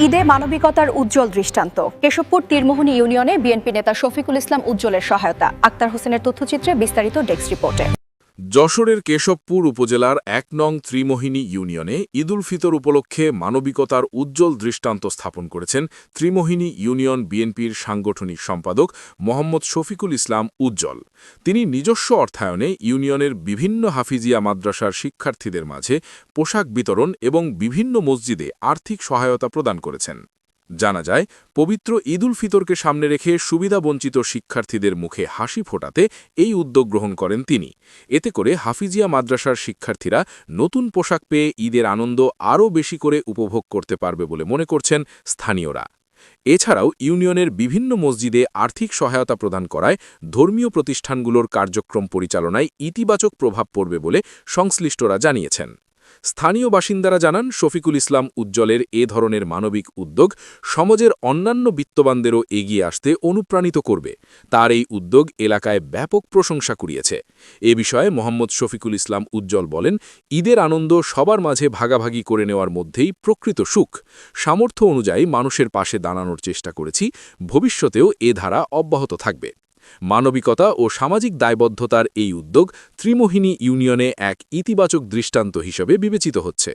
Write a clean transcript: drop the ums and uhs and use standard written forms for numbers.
ঈদে মানবিকতার উজ্জ্বল দৃষ্টান্ত। কেশবপুর তীরমোহনী ইউনিয়নে বিএনপি নেতা শফিকুল ইসলাম উজ্জ্বলের সহায়তা। আক্তার হোসেনের তথ্যচিত্রে বিস্তারিত ডেস্ক রিপোর্টে। যশোরের কেশবপুর উপজেলার ১ নং ত্রিমোহিনী ইউনিয়নে ঈদুল ফিতর উপলক্ষে মানবিকতার উজ্জ্বল দৃষ্টান্ত স্থাপন করেছেন ত্রিমোহিনী ইউনিয়ন বিএনপির সাংগঠনিক সম্পাদক মোহাম্মদ শফিকুল ইসলাম উজ্জ্বল। তিনি নিজস্ব অর্থায়নে ইউনিয়নের বিভিন্ন হাফিজিয়া মাদ্রাসার শিক্ষার্থীদের মাঝে পোশাক বিতরণ এবং বিভিন্ন মসজিদে আর্থিক সহায়তা প্রদান করেছেন। জানা যায়, পবিত্র ঈদুল ফিতরকে সামনে রেখে সুবিধাবঞ্চিত শিক্ষার্থীদের মুখে হাসি ফোটাতে এই উদ্যোগ গ্রহণ করেন তিনি। এতে করে হাফিজিয়া মাদ্রাসার শিক্ষার্থীরা নতুন পোশাক পেয়ে ঈদের আনন্দ আরও বেশি করে উপভোগ করতে পারবে বলে মনে করছেন স্থানীয়রা। এছাড়াও ইউনিয়নের বিভিন্ন মসজিদে আর্থিক সহায়তা প্রদান করায় ধর্মীয় প্রতিষ্ঠানগুলোর কার্যক্রম পরিচালনায় ইতিবাচক প্রভাব পড়বে বলে সংশ্লিষ্টরা জানিয়েছেন। স্থানীয় বাসিন্দারা জানান, শফিকুল ইসলাম উজ্জ্বলের এ ধরনের মানবিক উদ্যোগ সমাজের অন্যান্য বিত্তবানদেরও এগিয়ে আসতে অনুপ্রাণিত করবে। তার এই উদ্যোগ এলাকায় ব্যাপক প্রশংসা কুড়িয়েছে। এ বিষয়ে মোহাম্মদ শফিকুল ইসলাম উজ্জ্বল বলেন, ঈদের আনন্দ সবার মাঝে ভাগাভাগি করে নেওয়ার মধ্যেই প্রকৃত সুখ। সামর্থ্য অনুযায়ী মানুষের পাশে দাঁড়ানোর চেষ্টা করেছি, ভবিষ্যতেও এ ধারা অব্যাহত থাকবে। মানবিকতা ও সামাজিক দায়বদ্ধতার এই উদ্যোগ ত্রিমোহিনী ইউনিয়নে এক ইতিবাচক দৃষ্টান্ত হিসেবে বিবেচিত হচ্ছে।